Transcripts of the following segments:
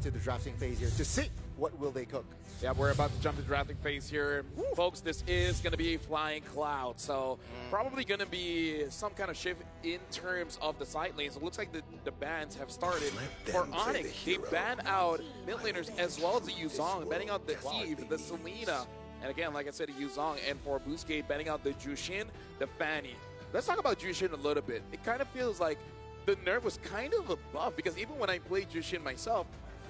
into the drafting phase here to see what will they cook. Yeah, we're about to jump to drafting phase here. Woo. Folks, this is going to be a flying cloud, so probably going to be some kind of shift in terms of the side lanes. It looks like the bans have started. For ONIC, they ban out mid laners as well as the Yuzong, banning out the Eve, the Selena, and again, like I said, the Yuzong, and for Boostgate, banning out the Jushin, the Fanny. Let's talk about Jushin a little bit. It kind of feels like the nerf was kind of a buff, because even when I played Jushin myself,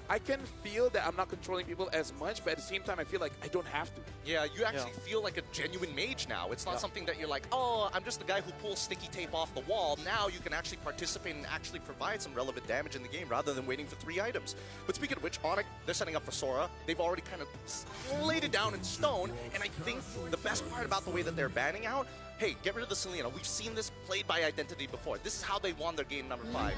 I can feel that I'm not controlling people as much, but at the same time, I feel like I don't have to. Yeah, you actually feel like a genuine mage now. It's not something that you're like, oh, I'm just the guy who pulls sticky tape off the wall. Now you can actually participate and actually provide some relevant damage in the game rather than waiting for 3 items. But speaking of which, ONIC, they're setting up for Sora. They've already kind of laid it down in stone, and I think the best part about the way that they're banning out, hey, get rid of the Selena. We've seen this played by Identity before. This is how they won their game number 5.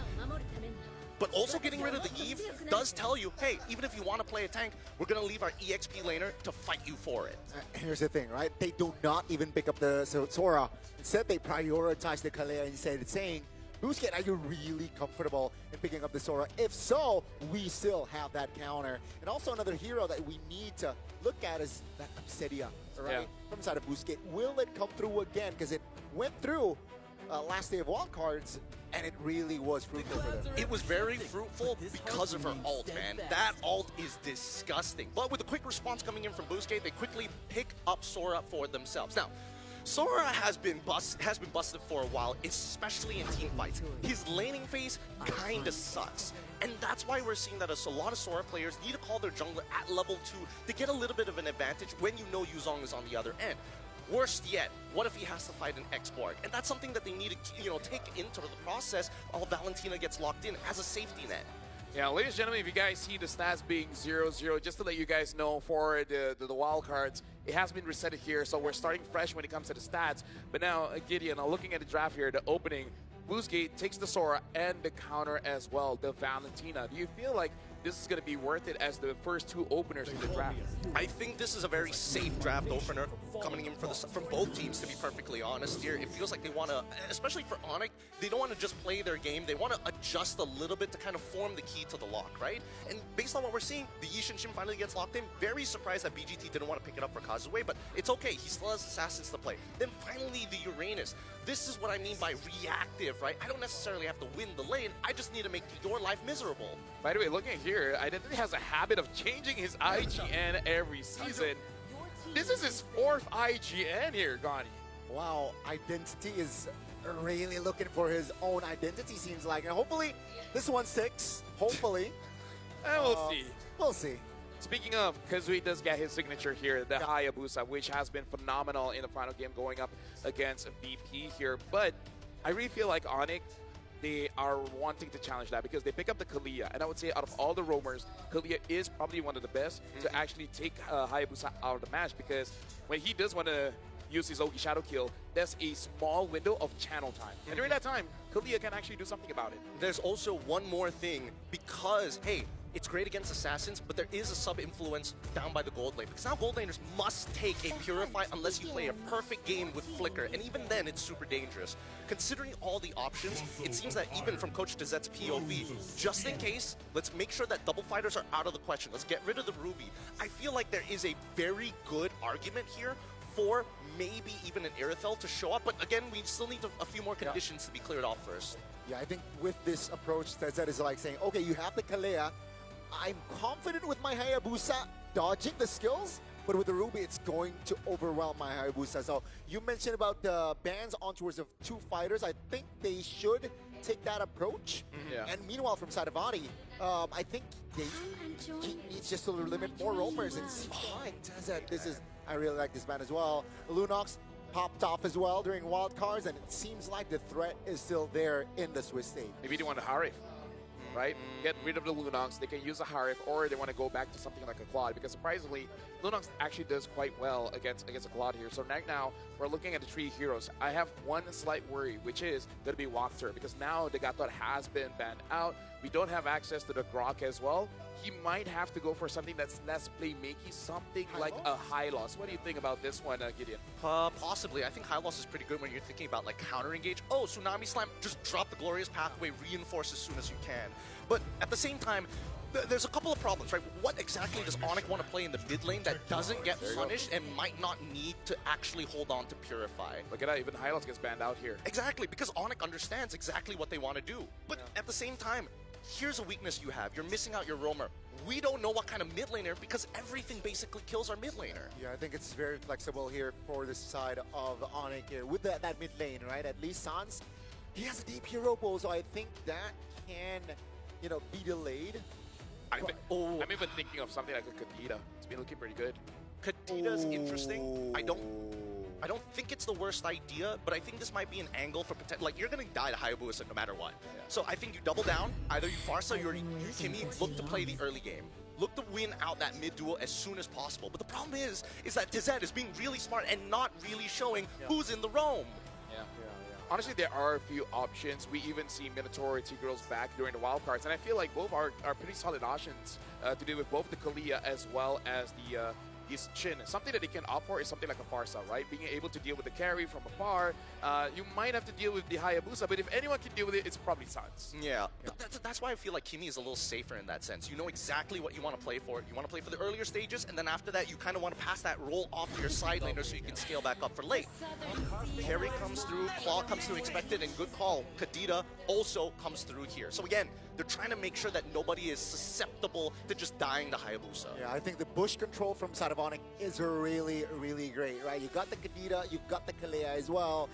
But also getting rid of the Eve does tell you, hey, even if you want to play a tank, we're going to leave our EXP laner to fight you for it. Here's the thing, right? They do not even pick up the Sora. Instead, they prioritize the Kalea instead, saying, Boostgate, are you really comfortable in picking up the Sora? If so, we still have that counter. And also another hero that we need to look at is that Obsidia, right? From the side of Boostgate. Will it come through again? Because it went through last day of Wildcards, and it really was fruitful for them. It was very fruitful because of her ult, man. That ult is disgusting. But with a quick response coming in from Boostgate, they quickly pick up Sora for themselves. Now, Sora has been busted for a while, especially in team fights. His laning phase kinda sucks. And that's why we're seeing that a lot of Sora players need to call their jungler at level 2 to get a little bit of an advantage when you know Yuzong is on the other end. Worst yet, what if he has to fight an X-Borg? And that's something that they need to, take into the process while Valentina gets locked in as a safety net. Yeah, ladies and gentlemen, if you guys see the stats being 0-0, just to let you guys know, for the wild cards, it has been resetted here, so we're starting fresh when it comes to the stats. But now, Gideon, looking at the draft here, the opening, Boostgate takes the Sora and the counter as well, the Valentina. Do you feel like this is going to be worth it as the first 2 openers in the draft? I think this is a very safe draft opener coming in from both teams, to be perfectly honest here. It feels like they want to, especially for ONIC, they don't want to just play their game. They want to adjust a little bit to kind of form the key to the lock, right? And based on what we're seeing, the Yi Shin finally gets locked in. Very surprised that BGT didn't want to pick it up for Kazue, but it's okay. He still has Assassins to play. Then finally, the Uranus. This is what I mean by reactive, right? I don't necessarily have to win the lane. I just need to make your life miserable. By the way, looking here, Identity has a habit of changing his IGN every season. This is his 4th IGN here, Gani. Wow, Identity is really looking for his own identity, seems like. And hopefully, this one sticks. Hopefully. And we'll see. We'll see. Speaking of, Kazui does get his signature here, the Hayabusa, which has been phenomenal in the final game going up against VP here. But I really feel like ONIC, they are wanting to challenge that because they pick up the Kalia. And I would say out of all the roamers, Kalia is probably one of the best to actually take Hayabusa out of the match, because when he does want to use his Ogi Shadow Kill, there's a small window of channel time. And during that time, Kalia can actually do something about it. There's also one more thing, because, hey, it's great against Assassins, but there is a sub-influence down by the gold lane. Because now gold laners must take a Purify unless you play a perfect game with Flicker. And even then, it's super dangerous. Considering all the options, it seems that even from Coach Dezette's POV, just in case, let's make sure that double fighters are out of the question. Let's get rid of the Ruby. I feel like there is a very good argument here for maybe even an Irithel to show up. But again, we still need a few more conditions to be cleared off first. Yeah, I think with this approach, Dezette is like saying, okay, you have the Kalea. I'm confident with my Hayabusa dodging the skills, but with the Ruby, it's going to overwhelm my Hayabusa. So you mentioned about the bans on towards of 2 fighters. I think they should take that approach. And meanwhile, from side of Adi, I think he needs just to limit more roamers and see fine. I really like this ban as well. Lunox popped off as well during wildcards, and it seems like the threat is still there in the Swiss state. Maybe they want to Harif, right? Get rid of the Lunox. They can use a Harif, or they want to go back to something like a Claude, because surprisingly, Lunox actually does quite well against a Claude here. So right now, we're looking at the 3 heroes. I have one slight worry, which is going to be Walkthrough, because now the Gatot has been banned out. We don't have access to the Grok as well. He might have to go for something that's less playmaky, something like a high loss. What do you think about this one, Gideon? Possibly. I think high loss is pretty good when you're thinking about like counter engage. Oh, Tsunami Slam, just drop the Glorious Pathway, reinforce as soon as you can. But at the same time, there's a couple of problems, right? What exactly does ONIC want to play in the mid lane that doesn't get punished and might not need to actually hold on to Purify? Look at that, even Hylos gets banned out here. Exactly, because ONIC understands exactly what they want to do. But at the same time, here's a weakness you have. You're missing out your roamer. We don't know what kind of mid laner because everything basically kills our mid laner. Yeah, I think it's very flexible here for the side of ONIC here with that mid lane, right? At least Sans, he has a deep hero pool, so I think that can, you know, be delayed. I'm even thinking of something like a Kadita. It's been looking pretty good. Kadita's interesting. I don't think it's the worst idea, but I think this might be an angle for potential. Like, you're going to die to Hayabusa no matter what. Yeah. So I think you double down. Either you Farsa or you Kimi look to play the early game. Look to win out that mid duel as soon as possible. But the problem is that TZ is being really smart and not really showing who's in the roam. Yeah. Honestly, there are a few options. We even see Minotaur and T-Girls back during the wildcards, and I feel like both are pretty solid options to deal with both the Kalia as well as the his Chin. Something that they can opt for is something like a Farsa, right? Being able to deal with the carry from afar. You might have to deal with the Hayabusa, but if anyone can deal with it, it's probably Sans. Yeah. But that's why I feel like Kimi is a little safer in that sense. You know exactly what you want to play for. You want to play for the earlier stages, and then after that, you kind of want to pass that roll off to your side laner so you can scale back up for late. Carry comes through, Claw comes through expected, and good call. Kadita also comes through here. So again, they're trying to make sure that nobody is susceptible to just dying to Hayabusa. Yeah, I think the bush control from side of ONIC is really, really great, right? You got the Kadita, you got the Kalea as well.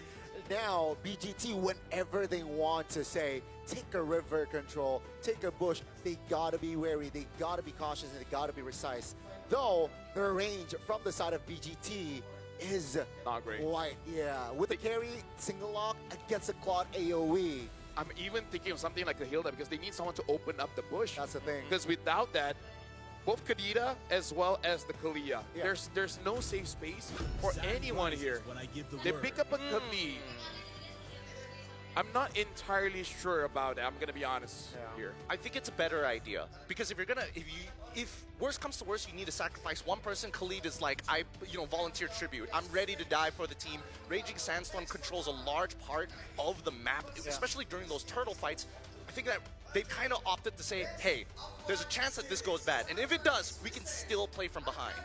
Now, BGT, whenever they want to say, take a river control, take a bush, they gotta be wary, they gotta be cautious, and they gotta be precise. Though, their range from the side of BGT is not great. Quite, yeah. With the carry, single lock against a Claude AoE. I'm even thinking of something like a Hilda because they need someone to open up the bush. That's the thing. Because without that, both Kadita as well as the Kalia, there's no safe space for anyone here. They pick up a Kami. I'm not entirely sure about it. I'm gonna be honest here. I think it's a better idea because if worst comes to worst, you need to sacrifice one person. Khalid is like, volunteer tribute. I'm ready to die for the team. Raging Sandstorm controls a large part of the map, especially during those turtle fights. I think that they've kind of opted to say, hey, there's a chance that this goes bad, and if it does, we can still play from behind.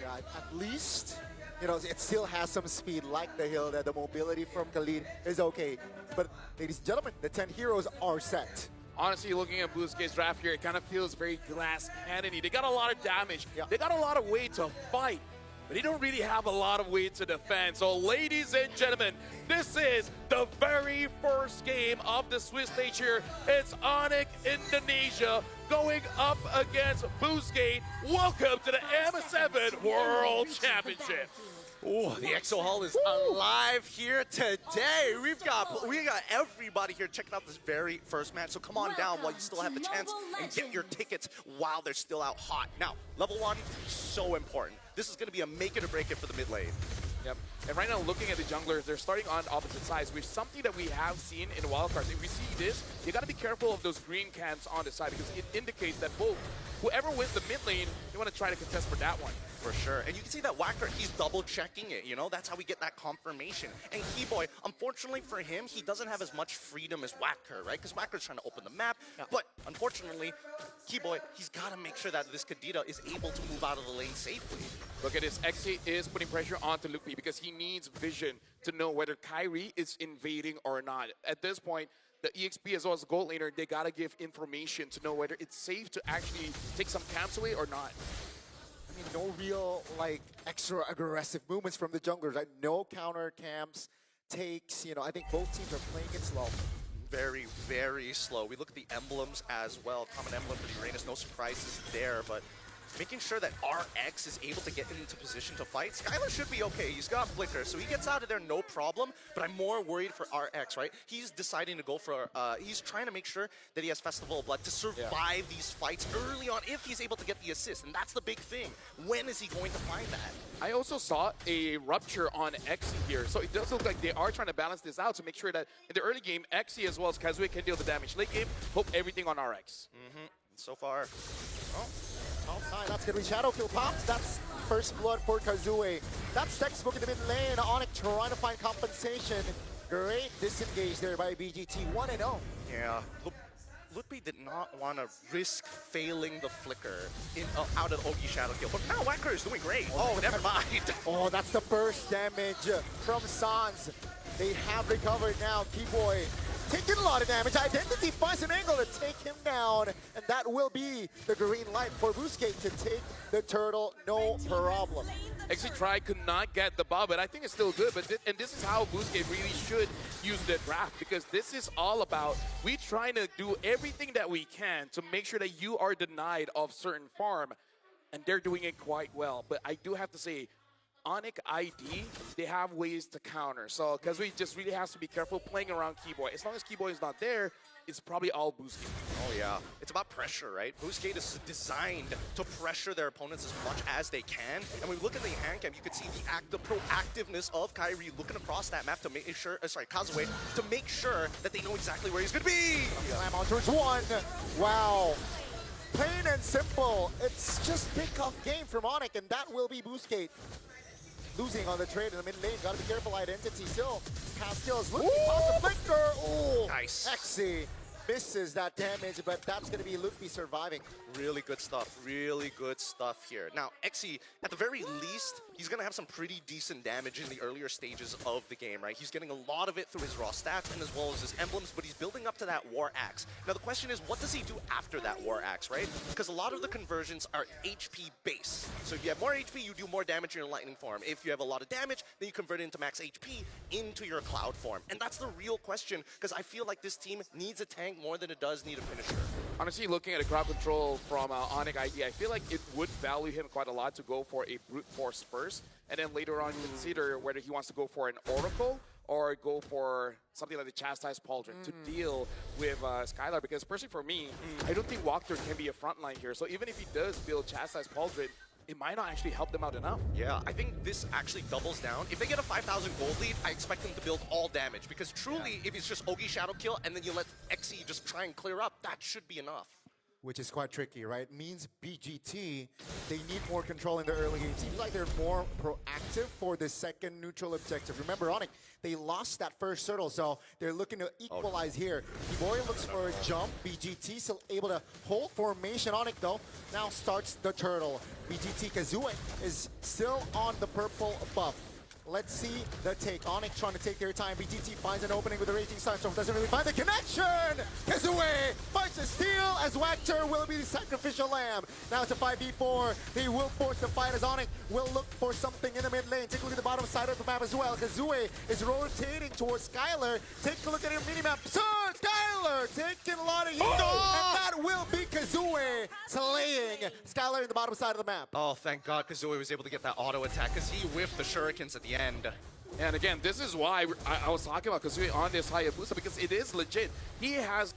Yeah, at least, it still has some speed like the hill, that the mobility from Khalid is okay. But ladies and gentlemen, the 10 heroes are set. Honestly, looking at Boostgate's draft here, it kind of feels very glass cannon-y. They got a lot of damage. They got a lot of way to fight, but they don't really have a lot of way to defend. So, ladies and gentlemen, this is the very first game of the Swiss stage here. It's ONIC Indonesia going up against Boostgate. Welcome to the M7 World Championship. Oh, the Exo Hall is alive here today. We've got everybody here checking out this very first match. So come on down while you still have the chance and get your tickets while they're still out hot. Now, level 1, so important. This is going to be a make it or break it for the mid lane. Yep. And right now, looking at the junglers, they're starting on opposite sides, which is something that we have seen in wildcards. If we see this, you got to be careful of those green camps on the side because it indicates that whoever wins the mid lane, they want to try to contest for that one. For sure. And you can see that Wildcard, he's double-checking it, That's how we get that confirmation. And Keyboy, unfortunately for him, he doesn't have as much freedom as Wildcard, right? Because Wildcard's trying to open the map. But unfortunately, Keyboy, he's got to make sure that this Kadita is able to move out of the lane safely. Look at this. Xe is putting pressure onto Lupi because he needs vision to know whether Kyrie is invading or not. At this point, the EXP as well as the gold laner, they got to give information to know whether it's safe to actually take some camps away or not. I mean, no real, extra aggressive movements from the junglers, right? No counter camps, takes, I think both teams are playing it slow. Very, very slow. We look at the emblems as well. Common emblem for the Uranus, no surprises there, but making sure that RX is able to get into position to fight. Skylar should be okay. He's got Flicker, so he gets out of there no problem, but I'm more worried for RX, right? He's deciding to go for, he's trying to make sure that he has Festival of Blood to survive these fights early on if he's able to get the assist, and that's the big thing. When is he going to find that? I also saw a rupture on Xe here, so it does look like they are trying to balance this out to make sure that in the early game, Xe as well as Kazue can deal the damage. Late game, hope everything on RX. So far, outside, that's going to be Shadow Kill pops. That's first blood for Kazue. That's textbook in the mid lane. ONIC trying to find compensation. Great disengage there by BGT, 1-0. Yeah. Ludwig did not want to risk failing the flicker out of the Ogi Shadow kill. But now Wildcard is doing great. Oh, never mind. Oh, that's the first damage from Sans. They have recovered now. Keyboy taking a lot of damage. Identity finds an angle to take him down, and that will be the green light for Boostgate to take the turtle, no problem. Actually, Try could not get the ball, but I think it's still good. But and this is how Boostgate really should use the draft, because this is all about we trying to do everything that we can to make sure that you are denied of certain farm, and they're doing it quite well. But I do have to say, ONIC ID, they have ways to counter. So, because we just really have to be careful playing around Keyboy. As long as Keyboy is not there, it's probably all Boostgate. Oh yeah, it's about pressure, right? Boostgate is designed to pressure their opponents as much as they can. And when we look at the hand cam, you can see the proactiveness of Kairi looking across that map to make sure, Kazue, to make sure that they know exactly where he's gonna be. Slam on towards one. Wow. Plain and simple. It's just pick off game from ONIC, and that will be Boostgate. Losing on the trade in the mid lane. Gotta be careful. Identity still. Castiel's looking past the flicker. Oh, nice. Exy misses that damage, but that's gonna be Ludwig surviving. Really good stuff. Really good stuff here. Now, Exy, at the very least, he's gonna have some pretty decent damage in the earlier stages of the game, right? He's getting a lot of it through his raw stats and as well as his emblems, but he's building up to that War Axe. Now, the question is, what does he do after that War Axe, right? Because a lot of the conversions are HP base. So if you have more HP, you do more damage in your lightning form. If you have a lot of damage, then you convert it into max HP into your cloud form. And that's the real question, because I feel like this team needs a tank more than it does need a finisher. Honestly, looking at the crowd control from ONIC ID, I feel like it would value him quite a lot to go for a brute force first, and then later on consider whether he wants to go for an Oracle or go for something like the Chastised Pauldron to deal with Skylar. Because personally for me, I don't think Walker can be a frontline here. So even if he does build Chastised Pauldron, it might not actually help them out enough. Yeah, I think this actually doubles down. If they get a 5,000 gold lead, I expect them to build all damage. Because truly, if it's just Ogi Shadow kill and then you let Exy just try and clear up, that should be enough. Which is quite tricky, right? Means BGT, they need more control in the early game. Seems like they're more proactive for the second neutral objective. Remember, ONIC, they lost that first turtle, so they're looking to equalize here. Keyboy looks for a jump. BGT still able to hold formation. ONIC, though, now starts the turtle. BGT Kazue is still on the purple buff. Let's see the take. ONIC trying to take their time. BGT finds an opening with the Raging Sandstorm. Doesn't really find the connection. Kazue finds a steal as Wactor will be the sacrificial lamb. Now it's a 5v4. They will force the fight as ONIC will look for something in the mid lane. Take a look at the bottom side of the map as well. Kazue is rotating towards Skylar. Take a look at her minimap. Sir, Skylar taking a lot of heat. And that will be Kazue slaying Skylar in the bottom side of the map. Oh, thank God Kazue was able to get that auto attack because he whiffed the shurikens at the end. And again, this is why I was talking about Kazue on this Hayabusa, because it is legit. He has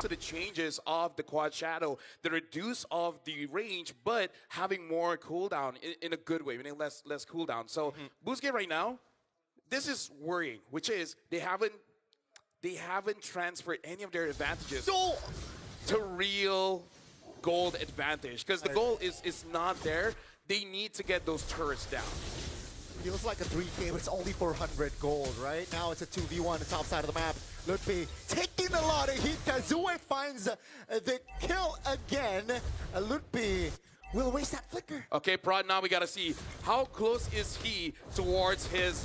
to the changes of the quad shadow, the reduce of the range, but having more cooldown in a good way, meaning less cooldown. So Boostgate right now, this is worrying, which is they haven't transferred any of their advantages to real gold advantage, because the goal is not there. They need to get those turrets down. Feels like a 3K, but it's only 400 gold, right? Now it's a 2v1 on the top side of the map. Ludwig taking a lot of heat. Kazue finds the kill again. Ludwig will waste that flicker. Okay, Prod, now we got to see how close is he towards his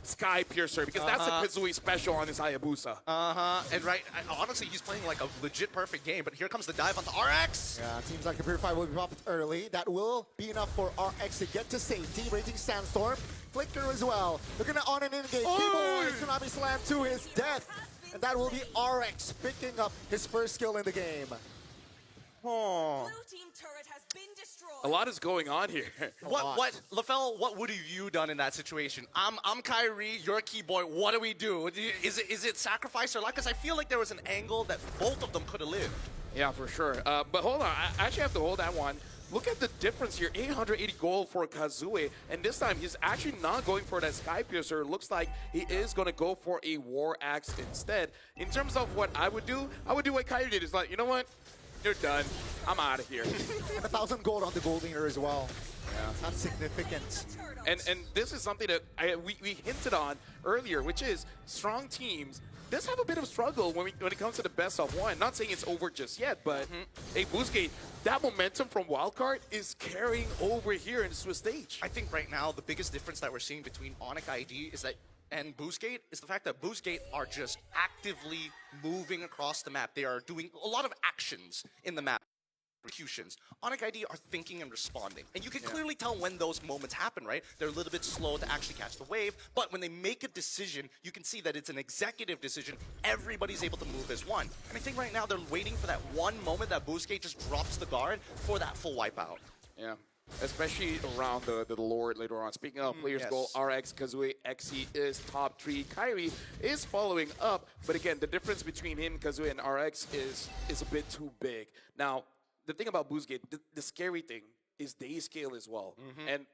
Sky Piercer, because that's a Kazue special on his Hayabusa. And honestly, he's playing like a legit perfect game, but here comes the dive onto RX. Yeah, it seems like the Purify will be popped early. That will be enough for RX to get to safety. Raging Sandstorm, flicker as well. Looking at on and engage. Keyboy Tsunami Slam to his death. And that will be RX picking up his first kill in the game. Blue team turret has been destroyed. A lot is going on here. What, LaFell, what would have you done in that situation? I'm Kyrie, you're Keyboy, what do we do? Is it sacrifice or luck? Because I feel like there was an angle that both of them could have lived. Yeah, for sure. But hold on, I actually have to hold that one. Look at the difference here, 880 gold for Kazue, and this time he's actually not going for that Sky Piercer. Looks like he is going to go for a War Axe instead. In terms of what I would do what Kyrie did. Is like, you know what? You're done. I'm out of here. And 1,000 gold on the gold leaner as well. Yeah. That's significant. And this is something that we hinted on earlier, which is strong teams does have a bit of struggle when it comes to the best of one. Not saying it's over just yet, but hey, Boostgate, that momentum from Wildcard is carrying over here in the Swiss stage. I think right now the biggest difference that we're seeing between ONIC ID is that and Boostgate is the fact that Boostgate are just actively moving across the map. They are doing a lot of actions in the map. Executions. ONIC ID are thinking and responding. And you can clearly tell when those moments happen, right? They're a little bit slow to actually catch the wave, but when they make a decision, you can see that it's an executive decision. Everybody's able to move as one. And I think right now they're waiting for that one moment that Boostgate just drops the guard for that full wipeout. Yeah. Especially around the Lord later on. Speaking of players' goal, RX, Kazue, Xe is top 3. Kairi is following up, but again, the difference between him, Kazue, and RX is a bit too big. Now, the thing about Boostgate, the scary thing is they scale as well. And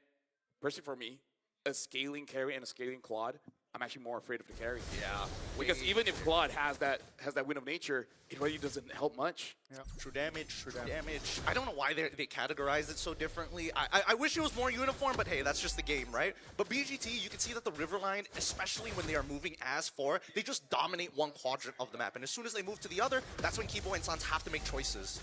personally for me, a scaling carry and a scaling Claude, I'm actually more afraid of the carry. Yeah. Because even if Claude has that win of nature, it really doesn't help much. Yeah. True damage. I don't know why they categorize it so differently. I wish it was more uniform, but hey, that's just the game, right? But BGT, you can see that the river line, especially when they are moving as 4, they just dominate one quadrant of the map. And as soon as they move to the other, that's when Kibo and Sans have to make choices.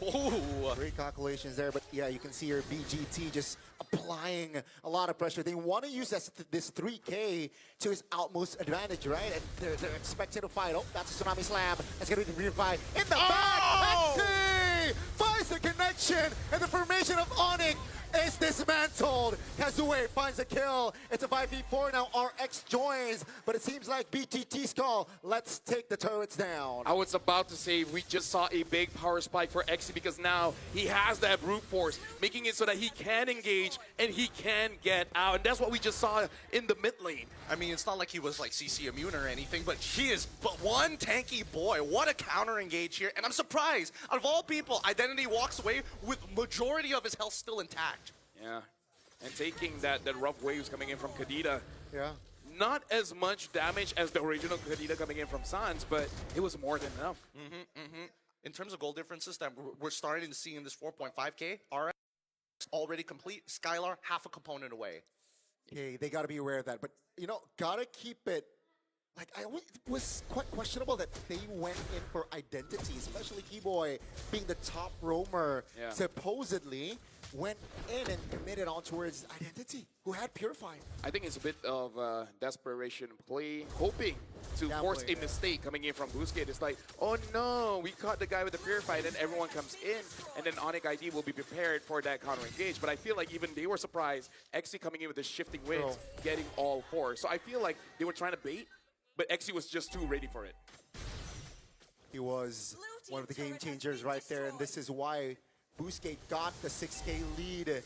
Oh, great calculations there, but yeah, you can see here BGT just applying a lot of pressure. They want to use this 3K to his utmost advantage, right? And they're expected to fight. Oh, that's a Tsunami Slam. That's going to be revive in the back. Xe finds the connection, and the formation of ONIC is dismantled. Kazue finds a kill. It's a 5v4 now. RX joins, but it seems like BGT's call. Let's take the turrets down. I was about to say we just saw a big power spike for Xe because now he has that brute force, making it so that he can engage and he can get out. And that's what we just saw in the mid lane. I mean, it's not like he was like CC immune or anything, but he is but one tanky boy. What a counter engage here. And I'm surprised, out of all people, Identity walks away with majority of his health still intact. Yeah, and taking that rough waves coming in from Kadita. Yeah. Not as much damage as the original Kadita coming in from Sans, but it was more than enough. In terms of goal differences that we're starting to see in this 4.5K, RX already complete, Skylar half a component away. Okay, they got to be aware of that. But, you know, got to keep it. Like, it was quite questionable that they went in for Identity, especially Keyboy being the top roamer, supposedly went in and committed on towards Identity, who had Purify. I think it's a bit of desperation play, hoping to force a mistake coming in from Boostgate. It's like, oh no, we caught the guy with the Purify, and then everyone comes in, and then ONIC ID will be prepared for that counter engage. But I feel like even they were surprised, Xe coming in with the shifting winds, getting all 4. So I feel like they were trying to bait, but Xe was just too ready for it. He was one of the game changers right there, and this is why Boostgate got the 6K lead.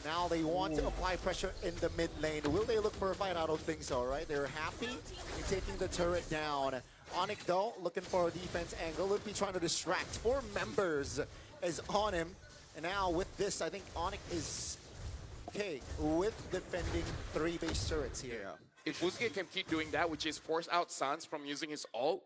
Now they want to apply pressure in the mid lane. Will they look for a fight? I don't think so, right? They're happy in taking the turret down. ONIC, though, looking for a defense angle. Will be trying to distract. 4 members is on him. And now with this, I think ONIC is okay with defending 3 base turrets here. Yeah. If Boostgate can keep doing that, which is force out Sans from using his ult,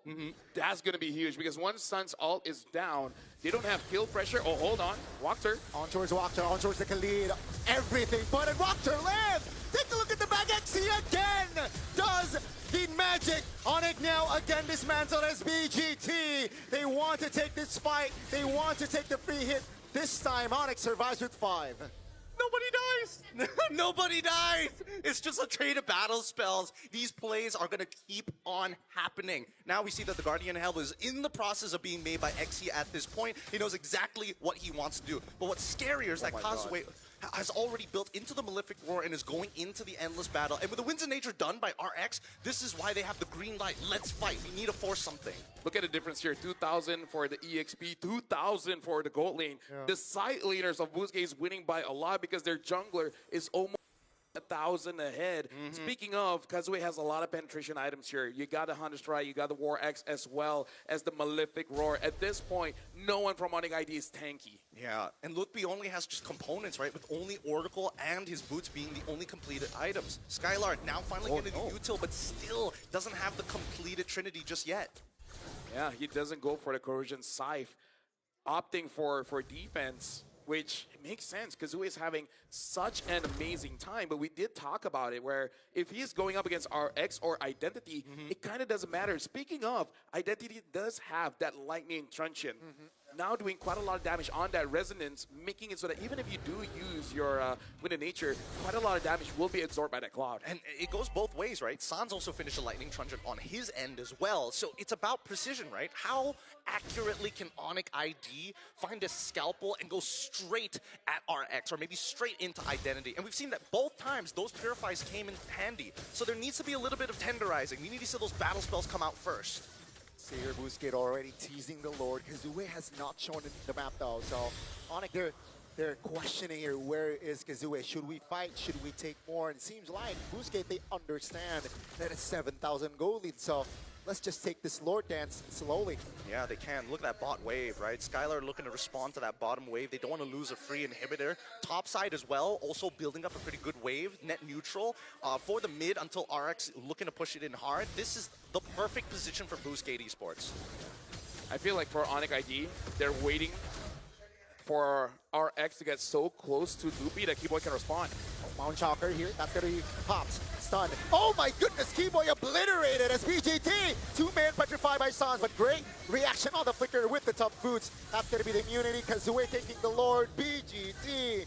that's going to be huge. Because once Sans' ult is down, they don't have kill pressure. Oh, hold on. Walker. On towards Walker, on towards the Khalid. Everything but it. Walker lives! Take a look at the back. Xe again does the magic. ONIC now again dismantled as BGT. They want to take this fight. They want to take the free hit. This time, ONIC survives with 5. Nobody dies! Nobody dies! It's just a trade of battle spells. These plays are going to keep on happening. Now we see that the Guardian Hell is in the process of being made by Xe at this point. He knows exactly what he wants to do. But what's scarier is that Kazue has already built into the Malefic Roar and is going into the endless battle. And with the Winds of Nature done by RX, this is why they have the green light. Let's fight. We need to force something. Look at the difference here. 2,000 for the EXP, 2,000 for the gold lane. The side laners of Boostgate is winning by a lot because their jungler is almost 1,000 ahead. Speaking of, Kazue has a lot of penetration items here. You got the Hunter Strike, you got the War X as well as the Malefic Roar. At this point, no one from ONIC ID is tanky. Yeah, and Lutby only has just components, right? With only Oracle and his boots being the only completed items. Skylar now finally getting the util, but still doesn't have the completed Trinity just yet. Yeah, he doesn't go for the Corrosion Scythe. opting for defense, which makes sense. Kazooie is having such an amazing time, but we did talk about it where if he's going up against RX or Identity, it kind of doesn't matter. Speaking of, Identity does have that lightning truncheon. Now doing quite a lot of damage on that resonance, making it so that even if you do use your Wind of Nature, quite a lot of damage will be absorbed by that cloud. And it goes both ways, right? Sans also finished a lightning truncheon on his end as well. So it's about precision, right? How accurately can ONIC ID find a scalpel and go straight at RX or maybe straight into Identity? And we've seen that both times those purifies came in handy. So there needs to be a little bit of tenderizing. We need to see those battle spells come out first. See here, Boostgate already teasing the Lord. Kazooie has not shown the map though, so ONIC, they're questioning here, where is Kazooie? Should we fight? Should we take more? And it seems like Boostgate, they understand that it's 7,000 gold lead, so let's just take this Lord dance slowly. Yeah, they can. Look at that bot wave, right? Skylar looking to respond to that bottom wave. They don't want to lose a free inhibitor. Top side as well, also building up a pretty good wave, net neutral. For the mid until RX looking to push it in hard. This is the perfect position for Boostgate Esports. I feel like for ONIC ID, they're waiting for RX to get so close to Loopy that Keyboy can respond. Mount Shocker here, that's gonna be pops, stunned. Oh my goodness, Keyboy obliterated as BGT. Two-man petrified by Sans, but great reaction on the flicker with the tough boots. That's gonna be the immunity. Kazooie taking the Lord. BGT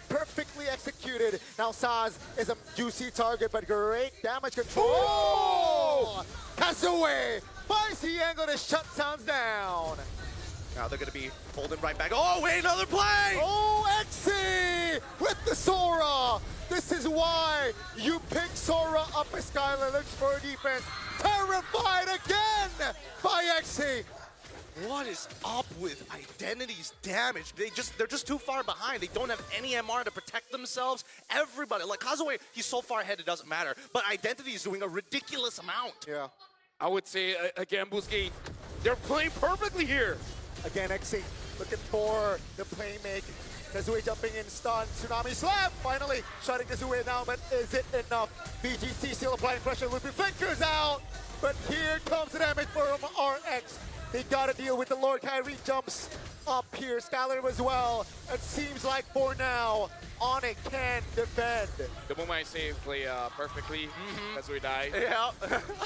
perfectly executed. Now Sans is a juicy target, but great damage control. Oh! Kazooie finds the angle to shut Sans down. Now they're going to be folding right back. Oh, wait, another play! Oh, Exy with the Sora. This is why you pick Sora up as Skylar looks for defense. Terrified again by Exy. What is up with Identity's damage? They're just too far behind. They don't have any MR to protect themselves. Everybody, like Kazooie, he's so far ahead it doesn't matter. But Identity is doing a ridiculous amount. Yeah. I would say, again, Boostgate, they're playing perfectly here. Again, Exy looking for the playmaker. Kazooie jumping in, stun, Tsunami Slap, finally shutting Kazooie down, but is it enough? BGT still applying pressure, Loopy flickers out, but here comes the damage from RX. They gotta deal with the Lord. Kyrie jumps up here, Skylar as well. It seems like for now, ONIC can defend. The moment I say play perfectly, that's where we die. Yeah.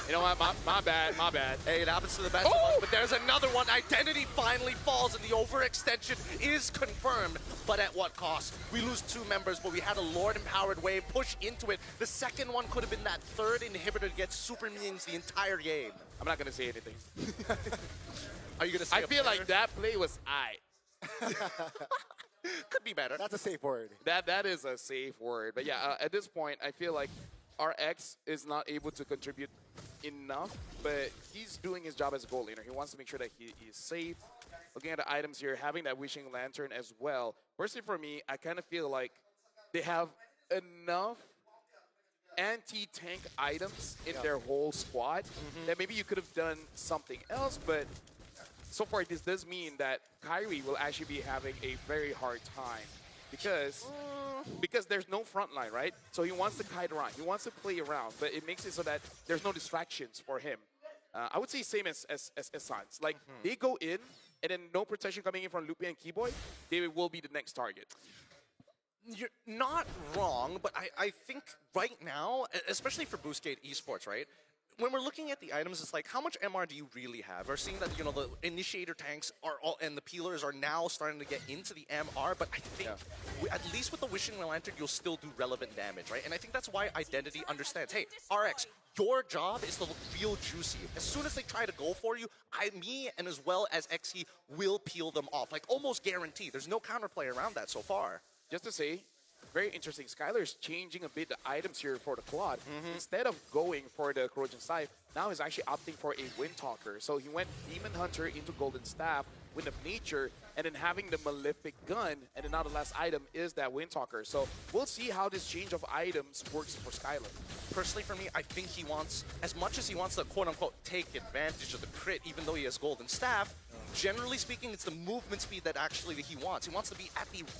You know what, my bad. Hey, it happens to the best of us, but there's another one. Identity finally falls, and the overextension is confirmed. But at what cost? We lose two members, but we had a Lord-empowered wave push into it. The second one could have been that third inhibitor to get super minions the entire game. I'm not gonna say anything. Are you gonna say I feel like that play was could be better. That's a safe word. That is a safe word. But yeah, at this point, I feel like RX is not able to contribute enough, but he's doing his job as a goal laner. He wants to make sure that he is safe. Looking at the items here, having that Wishing Lantern as well. Personally, for me, I kind of feel like they have enough anti-tank items in their whole squad that maybe you could have done something else, but so far this does mean that Kyrie will actually be having a very hard time because there's no front line, right? So he wants to kite around, he wants to play around, but it makes it so that there's no distractions for him. I would say same as Sans. Like they go in and then no protection coming in from Loopy and Keyboy, they will be the next target. You're not wrong, but I think right now, especially for Boostgate Esports, right? When we're looking at the items, it's like, how much MR do you really have? We're seeing that, you know, the initiator tanks are all, and the peelers are now starting to get into the MR, but I think at least with the Wishing Lantern, you'll still do relevant damage, right? And I think that's why Identity understands, hey, RX, your job is to look real juicy. As soon as they try to go for you, me and as well as XE will peel them off. Like, almost guaranteed. There's no counterplay around that so far. Just to say, very interesting. Skylar's changing a bit the items here for the Claude. Instead of going for the Corrosion Scythe, now he's actually opting for a Windtalker. So he went Demon Hunter into Golden Staff, Wind of Nature, and then having the Malefic Gun, and then now the last item is that Windtalker. So we'll see how this change of items works for Skylar. Personally, for me, I think he wants, as much as he wants to quote-unquote take advantage of the crit, even though he has Golden Staff, generally speaking, it's the movement speed that actually he wants. He wants to be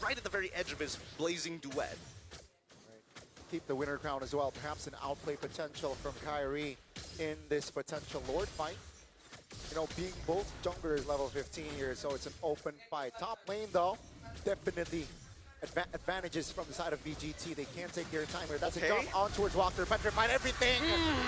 right at the very edge of his blazing duet. Right. Keep the winner crown as well. Perhaps an outplay potential from Kyrie in this potential Lord fight. you know, being both junglers level 15 here, so it's an open fight. Top lane, though, definitely advantages from the side of BGT. They can't take their time here. That's a jump on towards Walker. Petrified everything.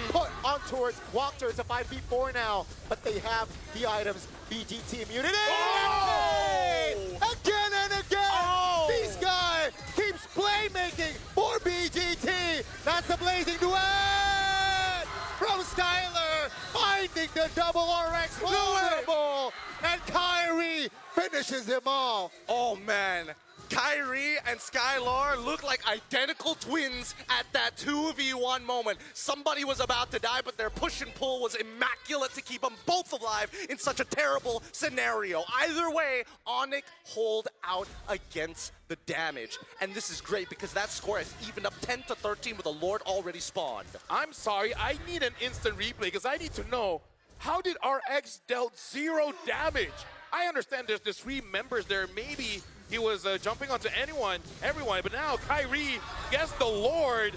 Put on towards Walker. It's a 5v4 now, but they have the items. BGT immunity. Oh! Again and again. This guy keeps playmaking for BGT. That's a blazing duet from Skylar, finding the double RX vulnerable, and Kyrie finishes him off. Oh man, Kyrie and Skylar look like identical twins at that 2v1 moment. Somebody was about to die, but their push and pull was immaculate to keep them both alive in such a terrible scenario. Either way, ONIC hold out against the damage. And this is great because that score has evened up 10-13 with a Lord already spawned. I'm sorry, I need an instant replay because I need to know, how did RX dealt 0 damage? I understand there's 3 members there, maybe he was jumping onto everyone, but now Kyrie gets the Lord.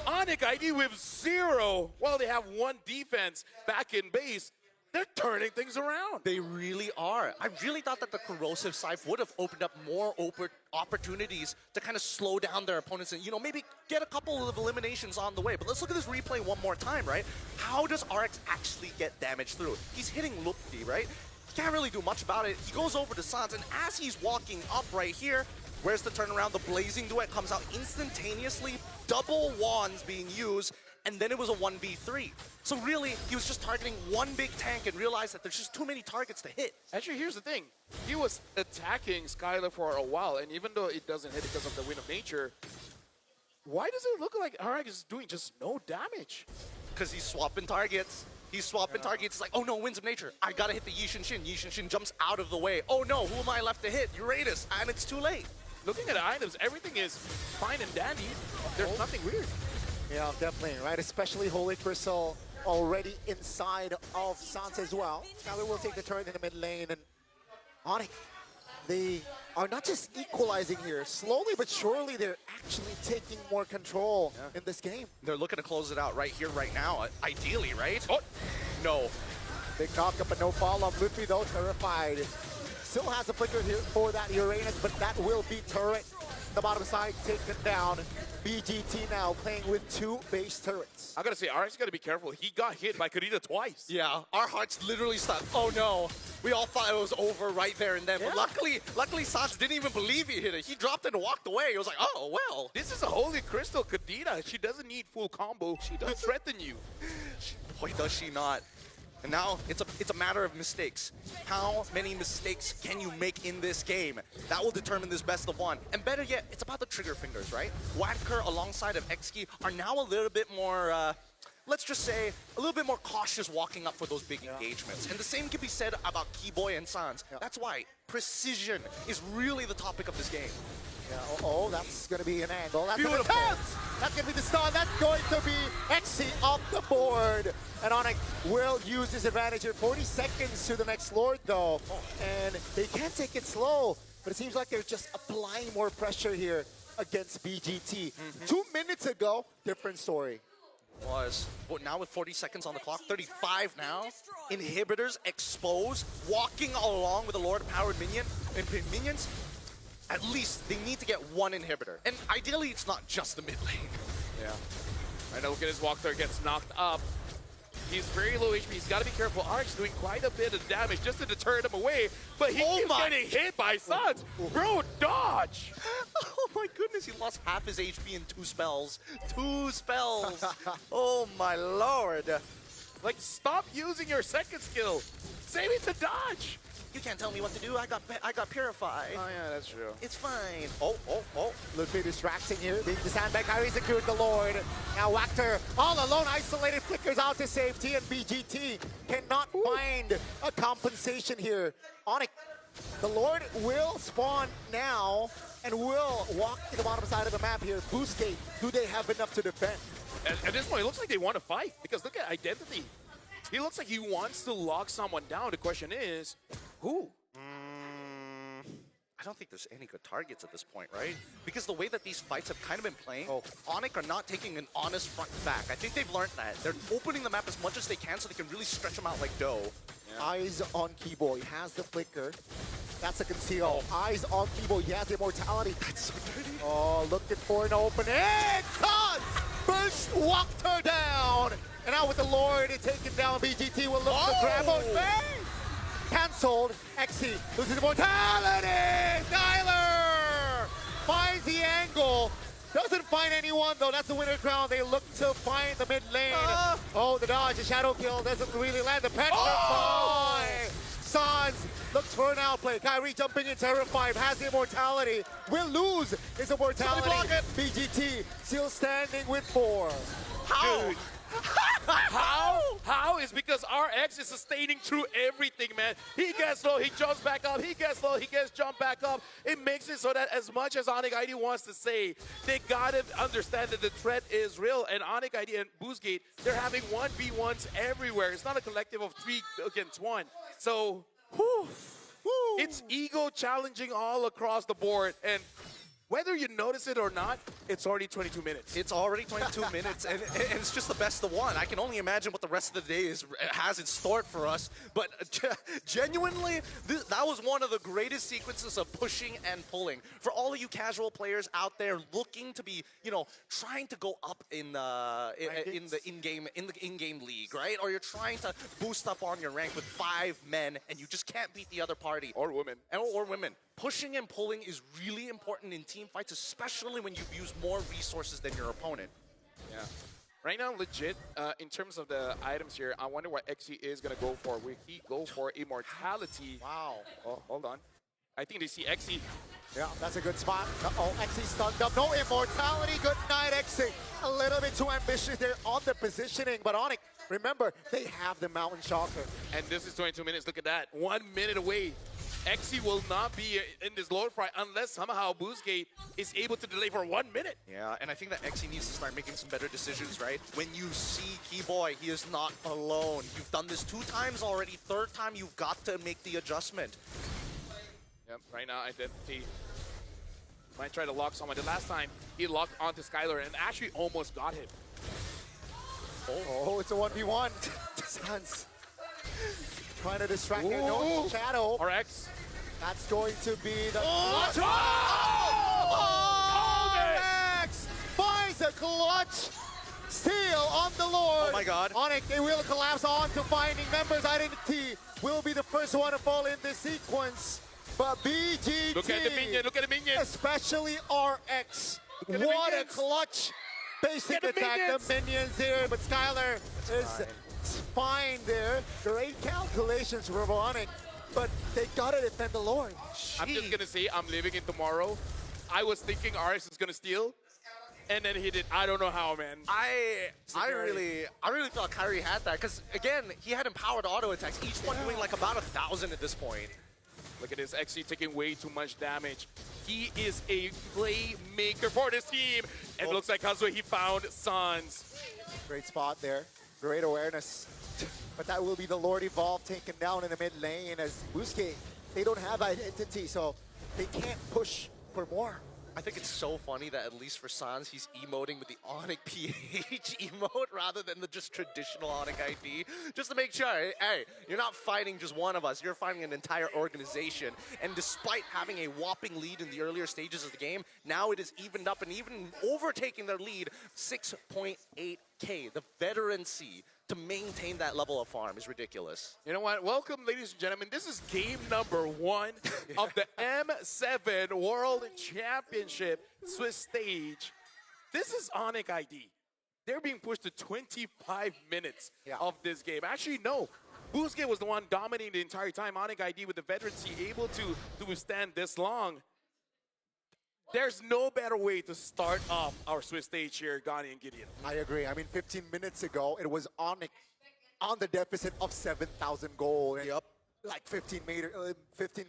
ONIC ID with 0, while they have 1 defense back in base. They're turning things around. They really are. I really thought that the corrosive scythe would have opened up more opportunities to kind of slow down their opponents and, you know, maybe get a couple of eliminations on the way. But let's look at this replay one more time, right? How does RX actually get damage through? He's hitting Lupti, right? He can't really do much about it. He goes over to Sans, and as he's walking up right here, where's the turnaround? The blazing duet comes out instantaneously, double wands being used, and then it was a 1v3. So really, he was just targeting one big tank and realized that there's just too many targets to hit. Actually, here's the thing. He was attacking Skylar for a while, and even though it doesn't hit because of the Wind of Nature, why does it look like RX is doing just no damage? Because he's swapping targets. He's swapping targets. It's like, oh no, Winds of Nature. I gotta hit the Yishin Shin. Yishin Shin jumps out of the way. Oh no, who am I left to hit? Uranus, and it's too late. Looking at the items, everything is fine and dandy. There's nothing weird. Yeah, definitely, right? Especially Holy Crystal already inside of Sans as well. Skylar will take the turret in the mid lane, and ONIC, they are not just equalizing here. Slowly but surely, they're actually taking more control in this game. They're looking to close it out right here, right now, ideally, right? Oh, no. Big knock up, but no follow-up. Luffy, though, terrified. Still has a flicker here for that Uranus, but that will be turret. The bottom side taken down. BGT now playing with 2 base turrets. I gotta say, RX gotta be careful. He got hit by Kurita twice. Yeah, our hearts literally stopped. Oh no. We all thought it was over right there and then. But luckily Sans didn't even believe he hit it. He dropped it and walked away. It was like, oh, well. This is a Holy Crystal Kadena. She doesn't need full combo. She does threaten you. Boy, does she not. And now it's a matter of mistakes. How many mistakes can you make in this game? That will determine this best of 1. And better yet, it's about the trigger fingers, right? Wildcard alongside of Xki are now a little bit more, let's just say, a little bit more cautious walking up for those big engagements. And the same can be said about Keyboy and Sans. That's why precision is really the topic of this game. Yeah, oh, that's going to be an angle. That's Beautiful. That's going to be the stun. That's going to be Xi off the board. And ONIC will use his advantage here. 40 seconds to the next Lord, though. And they can't take it slow. But it seems like they're just applying more pressure here against BGT. 2 minutes ago, different story. But now with 40 seconds on the clock, 35 now. Inhibitors exposed, walking along with a Lord-powered minions. At least they need to get 1 inhibitor. And ideally, it's not just the mid lane. Yeah. I know, look at his walk there, gets knocked up. He's very low HP. He's got to be careful. RX doing quite a bit of damage just to deter him away, but he keeps getting hit by Sans. Bro, dodge! Oh my goodness, he lost half his HP in 2 spells. 2 spells! Oh my lord! Like, stop using your second skill. Save it to dodge. You can't tell me what to do. I got Purify. Oh yeah, that's true. It's fine. Oh. Luffy distracting here. Being the sandbag. Kyrie secured the Lord. Now Wactor all alone, isolated, flickers out to safety, and BGT cannot find a compensation here. ONIC, the Lord will spawn now and will walk to the bottom side of the map here. Boostgate, do they have enough to defend? At this point, it looks like they want to fight because look at Identity. He looks like he wants to lock someone down. The question is, who? I don't think there's any good targets at this point, right? Because the way that these fights have kind of been playing, ONIC are not taking an honest front and back. I think they've learned that. They're opening the map as much as they can so they can really stretch them out like dough. Yeah. Eyes on keyboard. He has the flicker. That's a conceal. Eyes on keyboard. He has the immortality. That's so dirty. Oh, looking for an opening. Todd first walked her down. And now with the Lord taking down, BGT will look to grab her. Cancelled. Exy loses immortality. Skyler finds the angle. Doesn't find anyone though. That's the winner crown. They look to find the mid lane. Oh, the dodge, the shadow kill doesn't really land. The petrify. Sans looks for an outplay. Kyrie jumping in, terrified, has the immortality. Will lose his immortality. BGT still standing with 4. How? Dude. How is because RX is sustaining through everything, man. He gets low, he jumps back up, he gets low, he gets jumped back up. It makes it so that as much as ONIC ID wants to say, they gotta understand that the threat is real. And ONIC ID and Boostgate, they're having 1v1s everywhere. It's not a collective of 3 against 1. So, it's ego challenging all across the board. And whether you notice it or not, it's already 22 minutes. It's already 22 minutes, and it's just the best of one. I can only imagine what the rest of the day has in store for us. But genuinely, that was one of the greatest sequences of pushing and pulling. For all of you casual players out there looking to be, you know, trying to go up in the in-game league, right? Or you're trying to boost up on your rank with 5 men, and you just can't beat the other party. Or women. Or women. Pushing and pulling is really important in team fights, especially when you've used more resources than your opponent. Yeah. Right now, legit, in terms of the items here, I wonder what XE is going to go for. Will he go for immortality? Wow. Oh, hold on. I think they see XE. Yeah, that's a good spot. Uh-oh, XE stunned up. No immortality. Good night, XE. A little bit too ambitious there on the positioning, but ONIC, remember, they have the Mountain Shocker. And this is 22 minutes. Look at that. 1 minute away. XE will not be in this load fight unless somehow Boostgate is able to delay for 1 minute. Yeah, and I think that XE needs to start making some better decisions, right? When you see Keyboy, he is not alone. You've done this 2 times already. 3rd time, you've got to make the adjustment. Yep, right now, Identity might try to lock someone. The last time, he locked onto Skylar and actually almost got him. Oh, it's a 1v1. Sans trying to distract him. No shadow. RX. That's going to be the clutch. RX finds a clutch steal on the Lord. Oh my God. ONIC, they will collapse on to finding members. Identity will be the first one to fall in this sequence. But BGT, look at the minion, look at the minion. Especially RX. What a clutch basic attack. The minions here, but Skylar is fine there. Great calculations for ONIC, but they gotta defend the Lord. I'm just gonna say I'm leaving it tomorrow. I was thinking RX is gonna steal, and then he did. I don't know how, man. I really thought Kyrie had that because again he had empowered auto attacks, each one doing like about 1,000 at this point. Look at this, XE taking way too much damage. He is a playmaker for this team. And it looks like Kazuya, he found Sans. Great spot there. Great awareness. But that will be the Lord Evolve taken down in the mid lane as Boostgate. They don't have identity, so they can't push for more. I think it's so funny that at least for Sans, he's emoting with the ONIC PH emote rather than the just traditional ONIC ID. Just to make sure, hey, you're not fighting just one of us, you're fighting an entire organization. And despite having a whopping lead in the earlier stages of the game, now it is evened up and even overtaking their lead, 6.8K. The veterancy to maintain that level of farm is ridiculous. You know what? Welcome, ladies and gentlemen. This is game number 1 of the M7 World Championship Swiss stage. This is ONIC ID. They're being pushed to 25 minutes of this game. Actually, no. Boostgate was the one dominating the entire time. ONIC ID with the veterancy able to withstand this long. There's no better way to start off our Swiss stage here, Gani and Gideon. I agree. I mean, 15 minutes ago, it was ONIC on the deficit of 7,000 gold. And like 15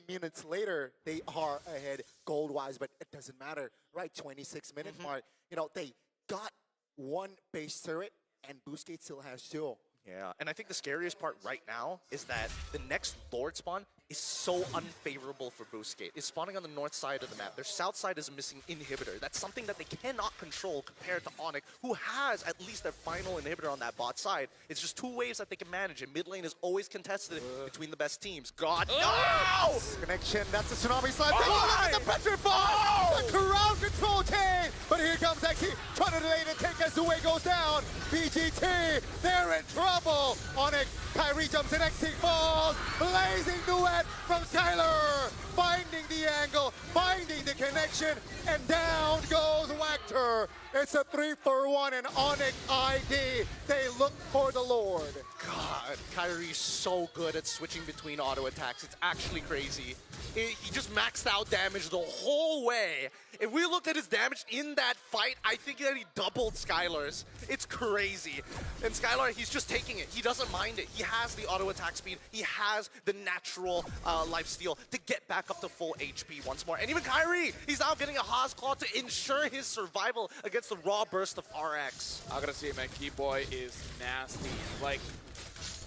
minutes later, they are ahead gold-wise, but it doesn't matter, right? 26-minute mark. You know, they got 1 base turret, and Boostgate still has 2. Yeah, and I think the scariest part right now is that the next Lord spawn is so unfavorable for Boostgate. It's spawning on the north side of the map. Their south side is a missing inhibitor. That's something that they cannot control compared to ONIC, who has at least their final inhibitor on that bot side. It's just 2 waves that they can manage, and mid lane is always contested between the best teams. God, no! Connection, that's the tsunami slide. Take a look at the petrify! The crowd control chain! But here comes XE, trying to delay the take as the way goes down. BGT, they're in trouble. ONIC, Kyrie jumps in, XT falls. Blazing duet from Skyler. Finding the angle, finding the connection, and down goes Wactor. It's a 3-for-1 and ONIC ID. They look for the Lord. God, Kyrie's so good at switching between auto attacks. It's actually crazy. He just maxed out damage the whole way. If we looked at his damage in that fight, I think that he doubled Skylar's. It's crazy. And Skylar, he's just taking it. He doesn't mind it. He has the auto attack speed. He has the natural life steal to get back up to full HP once more. And even Kyrie, he's now getting a Haas Claw to ensure his survival against the raw burst of RX. I gotta say, man, Keyboy is nasty. Like,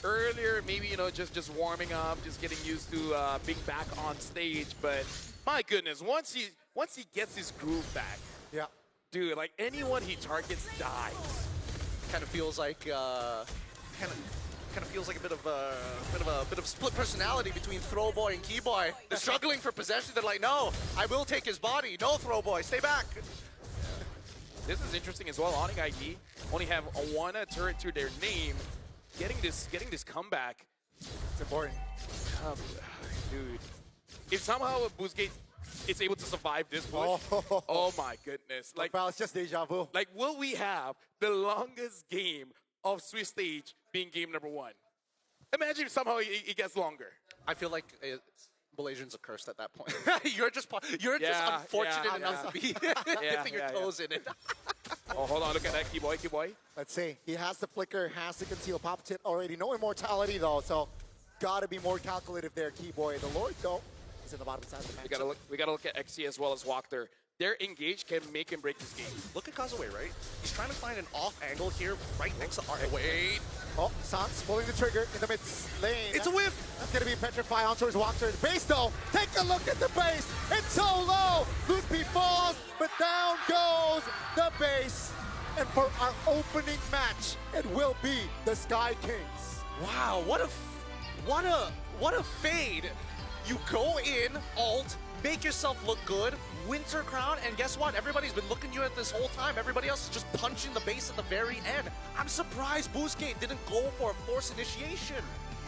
earlier, maybe, you know, just warming up, just getting used to being back on stage. But my goodness, once he gets his groove back, Yeah. dude, like anyone he targets dies. Kind of feels like kind of feels like a bit of split personality between Throwboy and Keyboy. They're struggling for possession. They're like, no, I will take his body. No, Throwboy, stay back. This is interesting as well. ONIC ID only have a one turret to their name. Getting this comeback, It's important. dude. If somehow Boostgate is able to survive this push, oh my goodness! Like, Well, it's just deja vu. like, will we have the longest game of Swiss stage being game number 1? Imagine if somehow it gets longer. I feel like Malaysians are cursed at that point. You're just unfortunate enough to be dipping your toes in it. Oh, hold on, look at that, Keyboy. Let's see. He has the flicker, has the conceal. Pop tit already. No immortality, though, so gotta be more calculative there, Keyboy. The Lord, though, is in the bottom side of the match. We gotta look at XC as well as Wactor. Their engage can make and break this game. Look at Kazue, right? He's trying to find an off angle here right next to RX. Wait. Oh, Sans pulling the trigger in the mid lane. It's a whiff. That's going to be Petrify on towards Walker's base, though. Take a look at the base. It's so low. Loopy falls, but down goes the base. And for our opening match, it will be the Sky Kings. Wow, what a fade. You go in, ult, make yourself look good, Winter Crown, and guess what? Everybody's been looking you at this whole time. Everybody else is just punching the base at the very end. I'm surprised Boostgate didn't go for a forced initiation.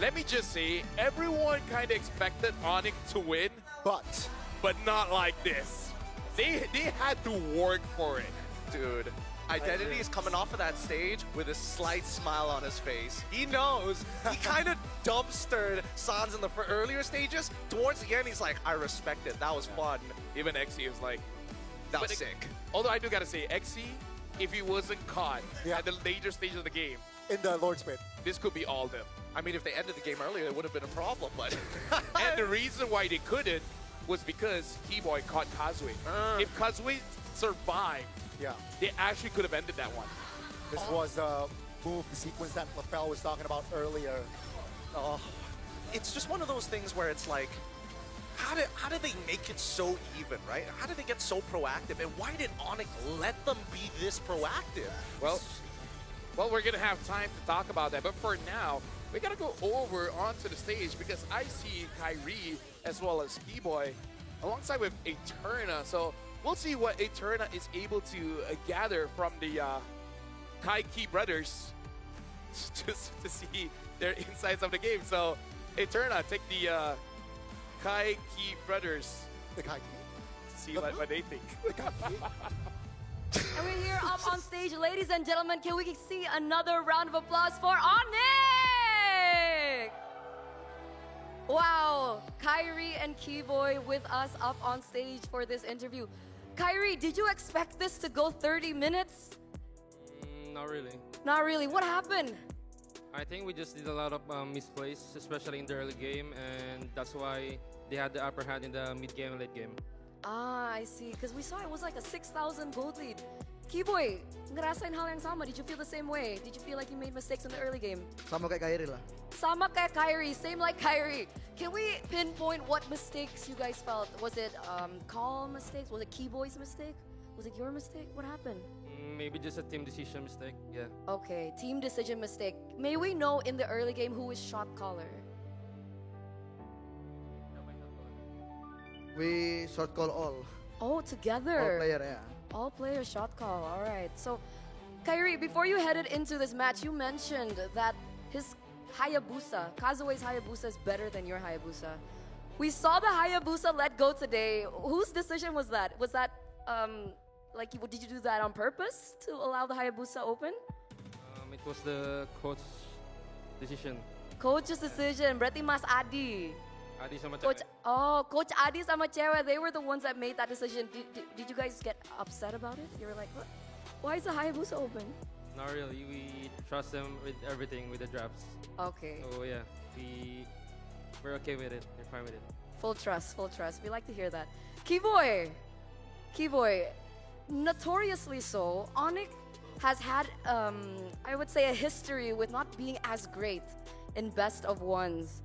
Let me just say, everyone kind of expected ONIC to win, But not like this. They had to work for it. Dude, Identity is coming off of that stage with a slight smile on his face. He knows. He kind of dumpstered Sans in the earlier stages. Towards the end, he's like, I respect it. That was fun. Even XC was like, That was sick. although I do gotta say, XC, if he wasn't caught at the later stage of the game, in the Lord's Pit. this could be all them. I mean, if they ended the game earlier, it would have been a problem, but... And the reason why they couldn't was because Keyboy caught Kazue. If Kazue survived, they actually could have ended that one. This was the move, the sequence that LaFell was talking about earlier. Oh, it's just one of those things where it's like, how did they make it so even, right? How did they get so proactive? And why did ONIC let them be this proactive? Well, we're going to have time to talk about that. But for now, we got to go over onto the stage because I see Kyrie as well as Keyboy alongside with Eterna. So we'll see what Eterna is able to gather from the Kai Key brothers just to see their insights of the game. So Eterna, take the Kai Key brothers The Kai to see what they think. And we're here up on stage, ladies and gentlemen. Can we see another round of applause for ONIC? Wow, Kyrie and Keyboy with us up on stage for this interview. Kyrie, did you expect this to go 30 minutes? Not really. Not really. What happened? I think we just did a lot of misplays, especially in the early game, and that's why they had the upper hand in the mid game and late game. Ah, I see. Because we saw it was like a 6,000 gold lead Keyboy, ngerasain hal yang sama. Did you feel the same way? Did you feel like you made mistakes in the early game? Sama kayak Kyrie lah. Sama kayak Kyrie, same like Kyrie. Can we pinpoint what mistakes you guys felt? Was it call mistakes? Was it Keyboy's mistake? Was it your mistake? What happened? Maybe just a team decision mistake. Yeah. Okay, team decision mistake. May we know in the early game who is shot caller? We short call all. Oh, together. All player ya. All players shot call. All right. So, Kyrie, before you headed into this match, you mentioned that his Hayabusa, Kazue's Hayabusa, is better than your Hayabusa. We saw the Hayabusa let go today. Whose decision was that? Was that like did you do that on purpose to allow the Hayabusa open? It was the coach decision. Coach's decision. Berarti Mas Adi. Adi sama Coach, cewek. Coach Adi sama Cewek, they were the ones that made that decision. Did you guys get upset about it? You were like, what? Why is the Hayabusa open? Not really. We trust them with everything, with the drafts. Okay. So yeah, we're okay with it. We're fine with it. Full trust, full trust. We like to hear that. Keyboy, notoriously so, ONIC has had, I would say, a history with not being as great in best of ones.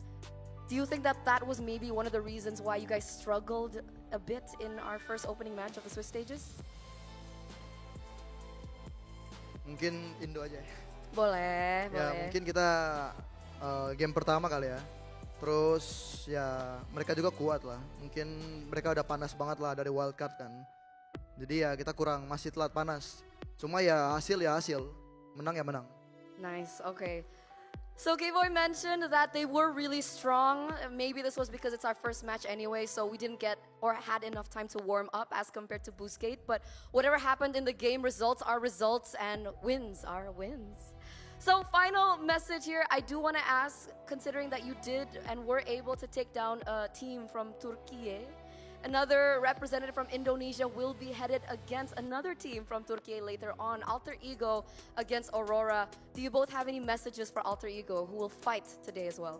Do you think that that was maybe one of the reasons why you guys struggled a bit in our first opening match of the Swiss stages? Mungkin Indo aja. Boleh, Ya boleh. mungkin kita game pertama kali ya. Terus ya mereka juga kuat lah. Mungkin mereka udah panas banget lah dari Wildcard kan. Jadi ya kita kurang, masih telat panas. Cuma ya hasil, menang ya menang. Nice, okay. So Keyboy mentioned that they were really strong. Maybe this was because it's our first match anyway, so we didn't get or had enough time to warm up as compared to Boostgate. But whatever happened in the game, results are results and wins are wins. So final message here, I do want to ask, considering that you did and were able to take down a team from Turkey, another representative from Indonesia will be headed against another team from Turkey later on, Alter Ego against Aurora. Do you both have any messages for Alter Ego, who will fight today as well?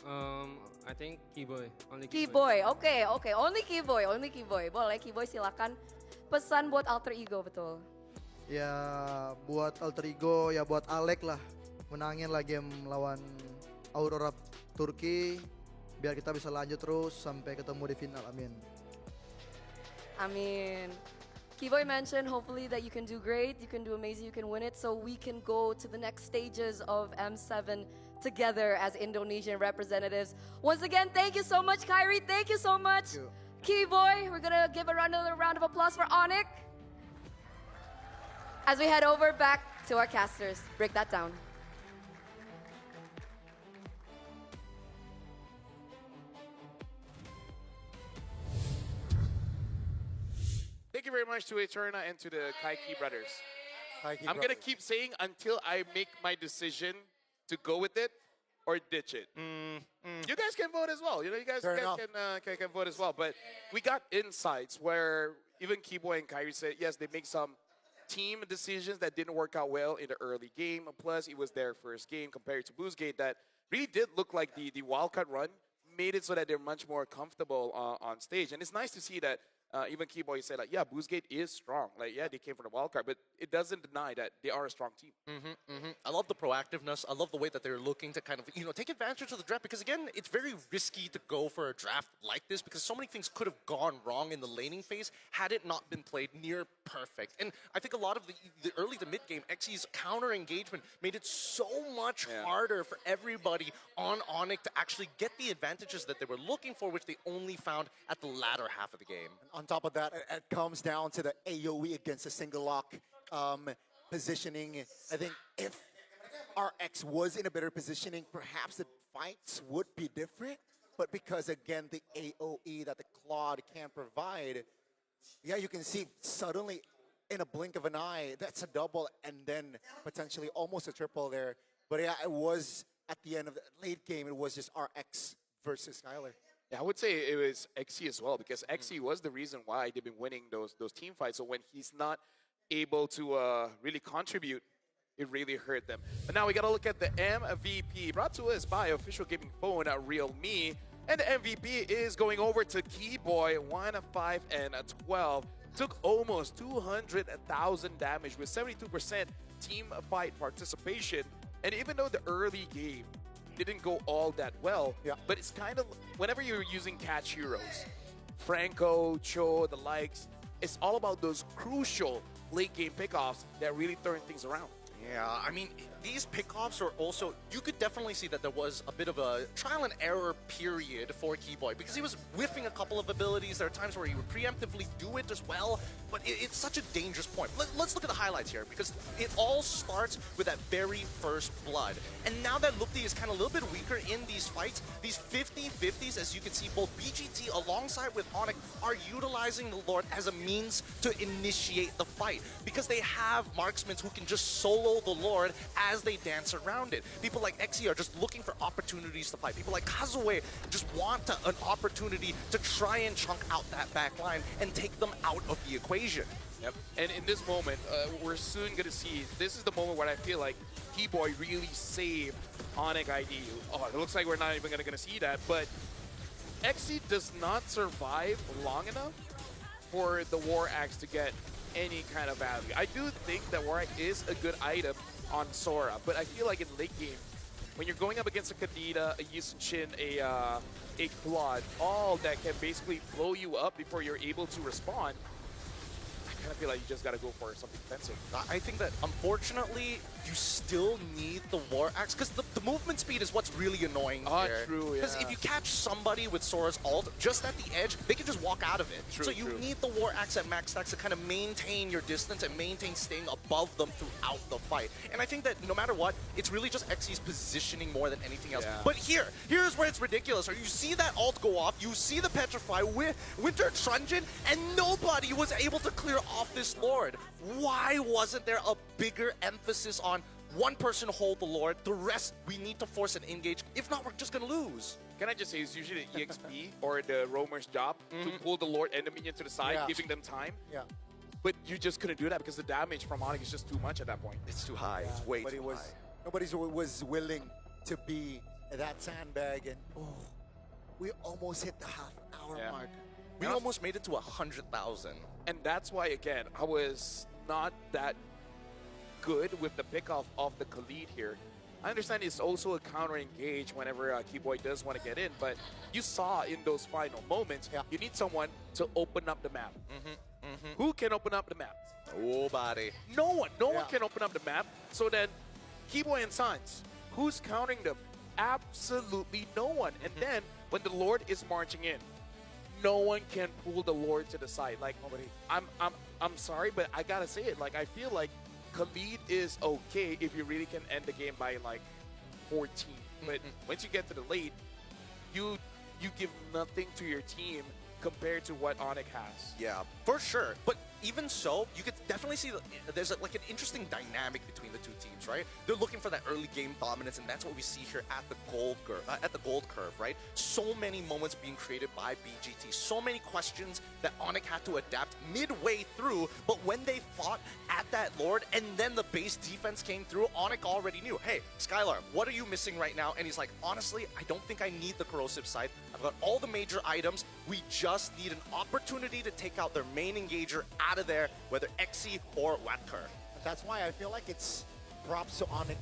I think Keyboy. Only Keyboy, okay. Only Keyboy. Boleh Keyboy, silakan. Pesan buat Alter Ego, betul. Ya buat Alter Ego, ya buat Alek lah. Menangin lah game lawan Aurora Turki. Biar kita bisa lanjut terus sampai ketemu di final, amin. Amin. Keyboy mentioned hopefully that you can do great, you can do amazing, you can win it, so we can go to the next stages of M7 together as Indonesian representatives. Once again, thank you so much, Kyrie. Thank you so much. Thank you. Keyboy, we're gonna give another round of applause for ONIC. As we head over back to our casters, break that down. Thank you very much to Eterna and to the Kaiki brothers. Kaiki I'm going to brothers. keep saying until I make my decision to go with it or ditch it. You guys can vote as well. You know, you guys Fair enough. can vote as well. But we got insights where even Keyboy and Kyrie said, yes, they make some team decisions that didn't work out well in the early game. Plus, it was their first game compared to Boostgate that really did look like the wildcard run made it so that they're much more comfortable on stage. And it's nice to see that even Keyboy said, like, yeah, Boostgate is strong. Like, yeah, they came from the wild card, but it doesn't deny that they are a strong team. I love the proactiveness. I love the way that they're looking to kind of, take advantage of the draft because, again, it's very risky to go for a draft like this because so many things could have gone wrong in the laning phase had it not been played near perfect. And I think a lot of the early to mid-game, XE's counter engagement made it so much harder for everybody on ONIC to actually get the advantages that they were looking for, which they only found at the latter half of the game. On top of that, it comes down to the AoE against a single lock positioning. I think if RX was in a better positioning, perhaps the fights would be different. But because, again, the AoE that the Claude can provide, yeah, you can see suddenly in a blink of an eye, that's a double and then potentially almost a triple there. But yeah, it was at the end of the late game, it was just RX versus Skylar. Yeah, I would say it was XE as well because XE was the reason why they've been winning those team fights. So when he's not able to really contribute, it really hurt them. But now we got to look at the MVP brought to us by official gaming phone at Realme. And the MVP is going over to Keyboy, 1, 5, and 12. took almost 200,000 damage with 72% team fight participation. And even though the early game didn't go all that well, but it's kind of, whenever you're using catch heroes, Franco, Cho, the likes, it's all about those crucial late game pickoffs that really turn things around. Yeah, I mean, these pickoffs are also, you could definitely see that there was a bit of a trial and error period for Keyboy because he was whiffing a couple of abilities. There are times where he would preemptively do it as well, but it's such a dangerous point. Let's look at the highlights here because it all starts with that very first blood. And now that Lupti is kind of a little bit weaker in these fights, these 50-50s, as you can see, both BGT alongside with ONIC are utilizing the Lord as a means to initiate the fight because they have marksmen who can just solo the Lord as they dance around it. People like Xe are just looking for opportunities to fight. People like Kazue just want an opportunity to try and chunk out that back line and take them out of the equation. Yep. And in this moment, we're soon going to see, this is the moment where I feel like Keyboy really saved ONIC ID. Oh, it looks like we're not even going to see that, but Xe does not survive long enough for the War Axe to get any kind of value. I do think that War Axe is a good item on Sora, but I feel like in late game, when you're going up against a Kadita, a Yusunshin, a Claude, all that can basically blow you up before you're able to respond, I kind of feel like you just got to go for something defensive. I think that, unfortunately, you still need the War Axe, because the movement speed is what's really annoying here. True, yeah. Because if you catch somebody with Sora's ult just at the edge, they can just walk out of it. True, so you need the War Axe at max stacks to kind of maintain your distance and maintain staying above them throughout the fight. And I think that no matter what, it's really just Xe's positioning more than anything else. Yeah. But here's where it's ridiculous. You see that ult go off, you see the Petrify with Winter Truncheon, and nobody was able to clear off this Lord. Why wasn't there a bigger emphasis on one person hold the Lord, the rest we need to force an engage? If not, we're just gonna lose. Can I just say, it's usually the EXP or the roamer's job to pull the Lord and the minion to the side, giving them time. Yeah. But you just couldn't do that because the damage from ONIC is just too much at that point. It's too high. It's way too high. Nobody was willing to be that sandbag, and we almost hit the half-hour mark. We almost made it to 100,000. And that's why, again, I was not that good with the pickoff of the Khalid here. I understand it's also a counter-engage whenever Keyboy does want to get in, but you saw in those final moments, you need someone to open up the map. Who can open up the map? Nobody. No one. No one can open up the map. So then, Keyboy and Sons, who's countering them? Absolutely no one. And then, when the Lord is marching in, no one can pull the Lord to the side. Like, I'm sorry, but I gotta say it. Like, I feel like Khalid is okay if you really can end the game by like 14. But once you get to the late, you give nothing to your team compared to what ONIC has. Yeah, for sure. But even so, you could definitely see there's like an interesting dynamic between the two teams, right? They're looking for that early game dominance, and that's what we see here at the gold curve, right? So many moments being created by BGT, so many questions that ONIC had to adapt midway through. But when they fought at that Lord, and then the base defense came through, ONIC already knew, hey, Skylar, what are you missing right now? And he's like, honestly, I don't think I need the corrosive scythe. I've got all the major items. We just need an opportunity to take out their main engager out of there, whether Xe or Wildcard. That's why I feel like it's props to ONIC